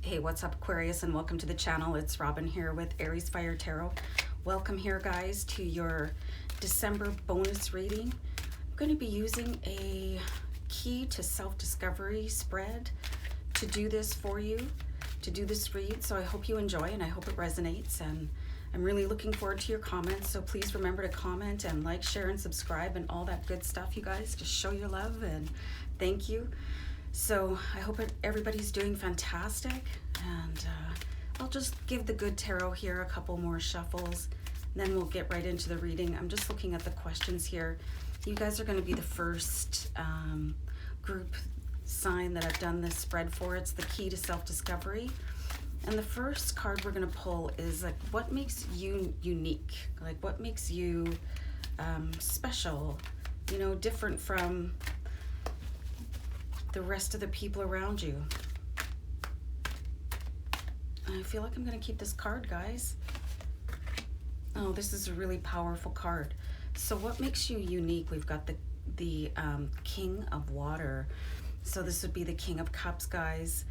Hey, what's up, Aquarius, and welcome to the channel. It's Robin here with AriesFireTarot. Welcome here, guys, to your December bonus reading. I'm going to be using a key to self-discovery spread to do this for you, to do this read. So I hope you enjoy and I hope it resonates. And I'm really looking forward to your comments. So please remember to comment and like, share, and subscribe and all that good stuff, you guys. Just show your love and thank you. So I hope everybody's doing fantastic, and I'll just give the good tarot here a couple more shuffles, and then we'll get right into the reading. I'm just looking at the questions here. You guys are going to be the first group sign that I've done this spread for. It's the key to self-discovery. And the first card we're going to pull is like, what makes you unique? Like, what makes you special, you know, different from the rest of the people around you. I feel like I'm going to keep this card, guys. Oh, this is a really powerful card. So what makes you unique? We've got the King of Water. So this would be the King of Cups, guys.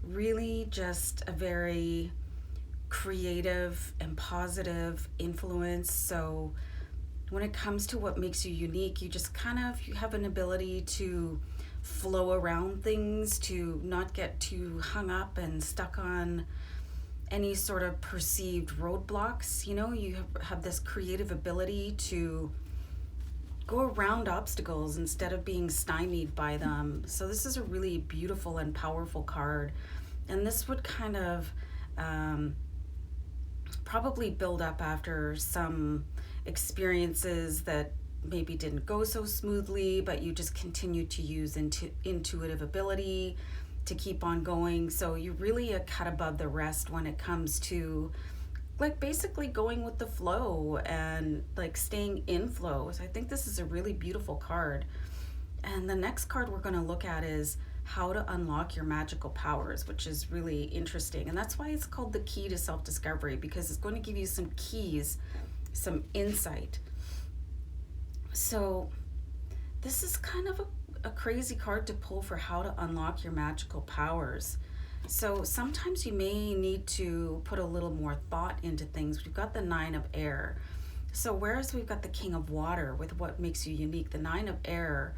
Really just a very creative and positive influence. So when it comes to what makes you unique, you just you have an ability to flow around things, to not get too hung up and stuck on any sort of perceived roadblocks. You know, you have this creative ability to go around obstacles instead of being stymied by them. So this is a really beautiful and powerful card. And this would kind of probably build up after some experiences that maybe didn't go so smoothly, but you just continue to use intuitive ability to keep on going. So you're really a cut above the rest when it comes to like basically going with the flow and like staying in flow. So I think this is a really beautiful card. And the next card we're going to look at is how to unlock your magical powers, which is really interesting. And that's why it's called the key to self-discovery, because it's going to give you some keys, some insight. So this is kind of a crazy card to pull for how to unlock your magical powers. So sometimes you may need to put a little more thought into things. We've got the Nine of Air. So whereas we've got the King of Water with what makes you unique, the Nine of Air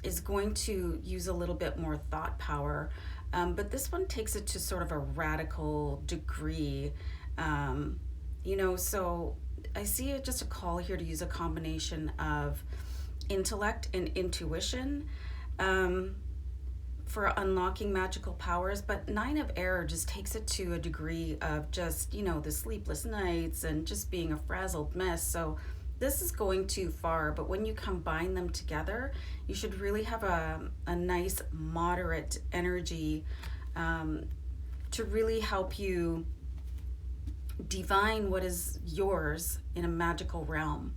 is going to use a little bit more thought power. But this one takes it to sort of a radical degree. You know, so I see it just a call here to use a combination of intellect and intuition for unlocking magical powers. But Nine of Air just takes it to a degree of just, you know, the sleepless nights and just being a frazzled mess. So this is going too far, but when you combine them together, you should really have a nice moderate energy to really help you divine what is yours in a magical realm.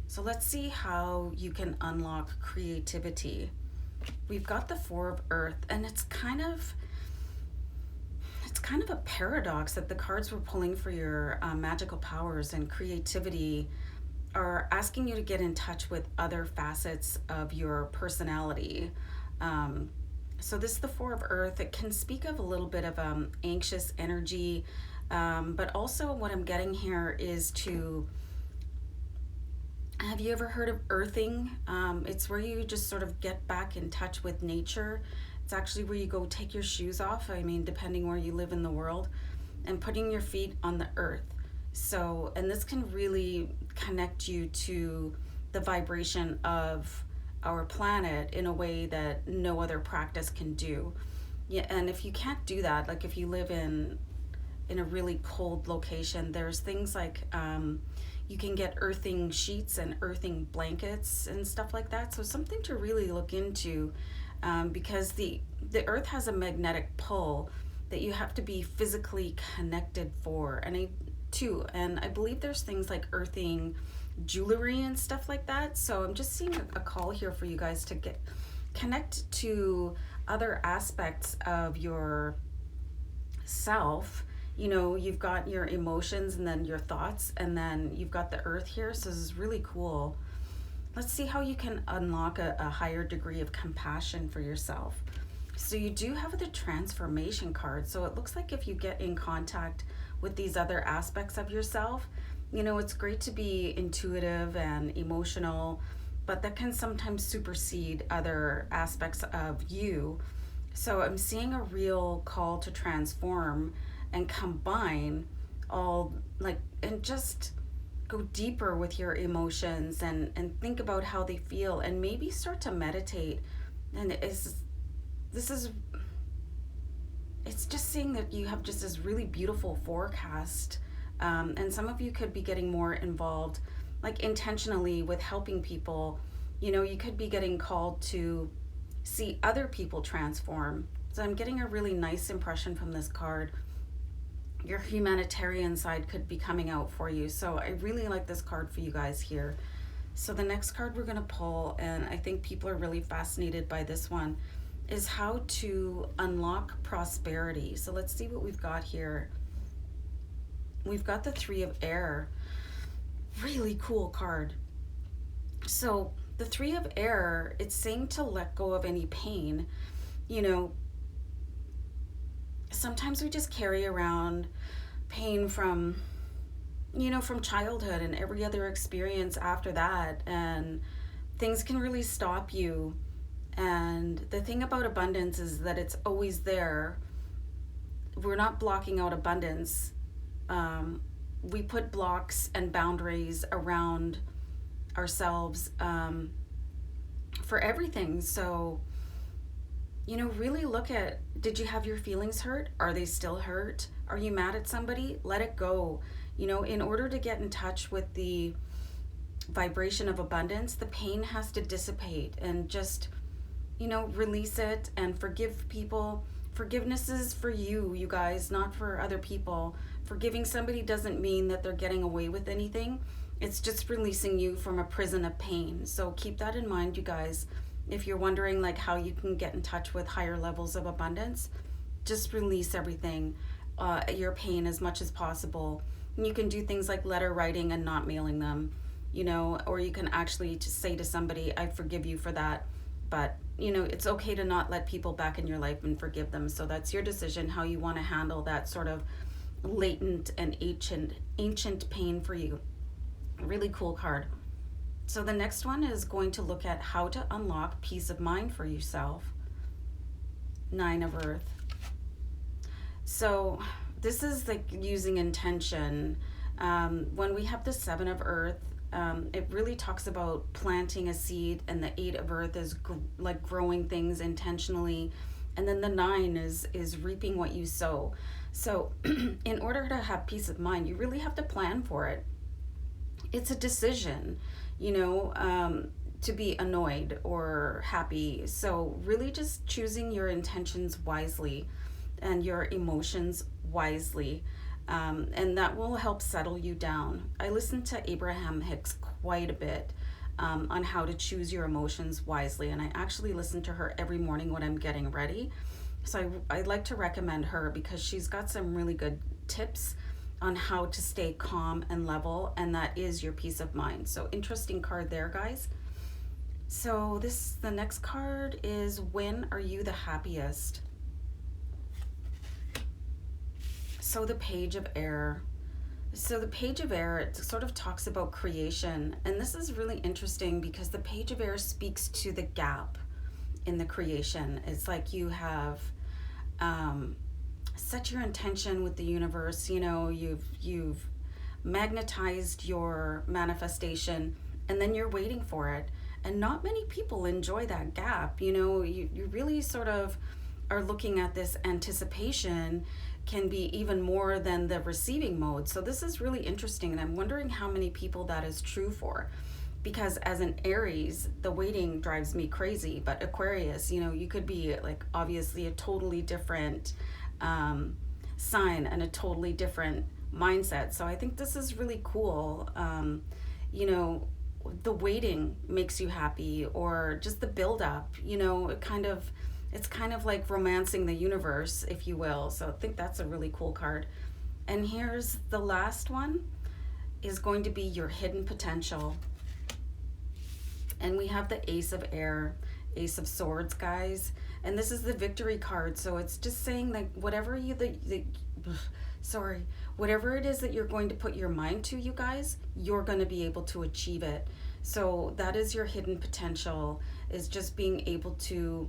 So let's see how you can unlock creativity. We've got the Four of Earth, and it's kind of a paradox that the cards we're pulling for your magical powers and creativity are asking you to get in touch with other facets of your personality. So this is the Four of Earth. It can speak of a little bit of anxious energy, but also what I'm getting here is to, have you ever heard of earthing? It's where you just sort of get back in touch with nature. It's actually where you go take your shoes off, I mean, depending where you live in the world, and putting your feet on the earth. So, and this can really connect you to the vibration of our planet in a way that no other practice can do. Yeah, and if you can't do that, like if you live in a really cold location, there's things like you can get earthing sheets and earthing blankets and stuff like that. So something to really look into, because the earth has a magnetic pull that you have to be physically connected for. And I believe there's things like earthing jewelry and stuff like that. So I'm just seeing a call here for you guys to connect to other aspects of your self. You know, you've got your emotions and then your thoughts, and then you've got the earth here. So this is really cool. Let's see how you can unlock a higher degree of compassion for yourself. So you do have the transformation card. So it looks like if you get in contact with these other aspects of yourself, you know, it's great to be intuitive and emotional, but that can sometimes supersede other aspects of you. So I'm seeing a real call to transform and combine all, like, and just go deeper with your emotions and think about how they feel, and maybe start to meditate. And this is it's just saying that you have just this really beautiful forecast, and some of you could be getting more involved, like intentionally, with helping people. You know, you could be getting called to see other people transform. So I'm getting a really nice impression from this card. Your humanitarian side could be coming out for you. So I really like this card for you guys here. So the next card we're going to pull, and I think people are really fascinated by this one, is how to unlock prosperity. So let's see what we've got here. We've got the Three of Air. Really cool card. So the Three of Air, it's saying to let go of any pain. You know, sometimes we just carry around pain from, you know, from childhood and every other experience after that, and things can really stop you. And the thing about abundance is that it's always there. We're not blocking out abundance. We put blocks and boundaries around ourselves for everything. So, you know, really look at, did you have your feelings hurt? Are they still hurt? Are you mad at somebody? Let it go. You know, in order to get in touch with the vibration of abundance, the pain has to dissipate, and just, you know, release it and forgive people. Forgiveness is for you, you guys, not for other people. Forgiving somebody doesn't mean that they're getting away with anything. It's just releasing you from a prison of pain. So keep that in mind, you guys. If you're wondering like how you can get in touch with higher levels of abundance, just release everything, your pain, as much as possible. And you can do things like letter writing and not mailing them, you know, or you can actually just say to somebody, I forgive you for that. But, you know, it's okay to not let people back in your life and forgive them. So that's your decision, how you want to handle that sort of latent and ancient pain for you. Really cool card. So the next one is going to look at how to unlock peace of mind for yourself. Nine of Earth. So this is like using intention. When we have the Seven of Earth, it really talks about planting a seed, and the Eight of Earth is like growing things intentionally, and then the Nine is reaping what you sow. So in order to have peace of mind, you really have to plan for it. It's a decision, you know, to be annoyed or happy. So really just choosing your intentions wisely and your emotions wisely. And that will help settle you down. I listen to Abraham Hicks quite a bit on how to choose your emotions wisely. And I actually listen to her every morning when I'm getting ready. So I like to recommend her because she's got some really good tips on how to stay calm and level, and that is your peace of mind. So interesting card there, guys. So the next card is, when are you the happiest? So the Page of Air. So the Page of Air, it sort of talks about creation, and this is really interesting because the Page of Air speaks to the gap in the creation. It's like you have set your intention with the universe. You know, you've magnetized your manifestation, and then you're waiting for it. And not many people enjoy that gap. You know, you really sort of are looking at this anticipation can be even more than the receiving mode. So this is really interesting, and I'm wondering how many people that is true for. Because as an Aries, the waiting drives me crazy. But Aquarius, you know, you could be like obviously a totally different sign and a totally different mindset. So I think this is really cool. You know, the waiting makes you happy, or just the build up, you know, it's kind of like romancing the universe, if you will. So I think that's a really cool card. And here's the last one, is going to be your hidden potential. And we have the Ace of Air, Ace of Swords, guys. And this is the victory card. So it's just saying that whatever whatever it is that you're going to put your mind to, you guys, you're going to be able to achieve it. So that is your hidden potential, is just being able to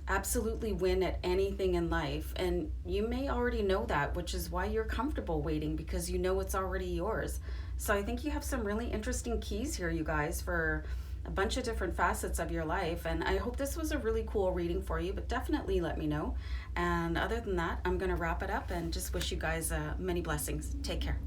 absolutely win at anything in life. And you may already know that, which is why you're comfortable waiting, because you know it's already yours. So I think you have some really interesting keys here, you guys, for a bunch of different facets of your life. And I hope this was a really cool reading for you, but definitely let me know. And other than that, I'm going to wrap it up and just wish you guys many blessings. Take care.